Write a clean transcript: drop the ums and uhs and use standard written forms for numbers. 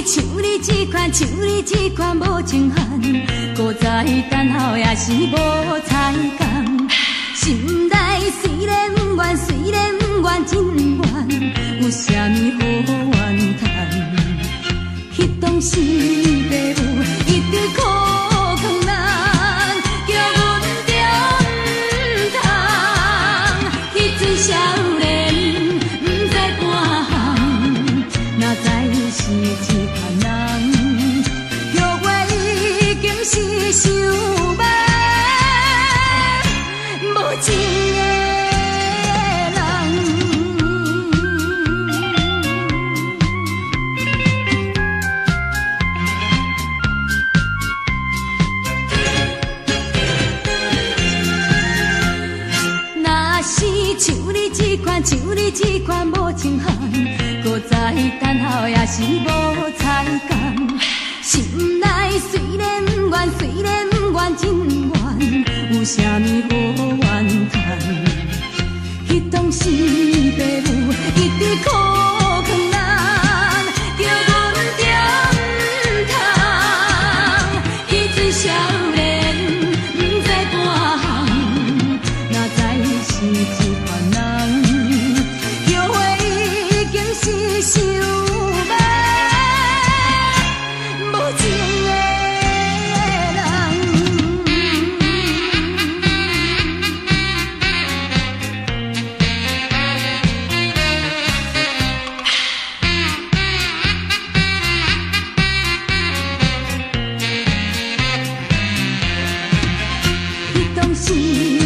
像你这款无情汉，搁再等候也是无彩工。心内虽然不愿，真愿，有啥物好怨叹？彼当时爸母一直苦劝咱，叫阮着毋通去追少年，毋知半项，哪知是一款人，叫我已经是想要无情的。像你这款无情汉，搁再等候也是无彩工。心内虽然不愿，真愿，有啥物好怨叹？彼当时爸母一直苦劝咱，叫阮着毋通去追少年，毋知半项，哪知是一款人。是想要无情的人，彼当时。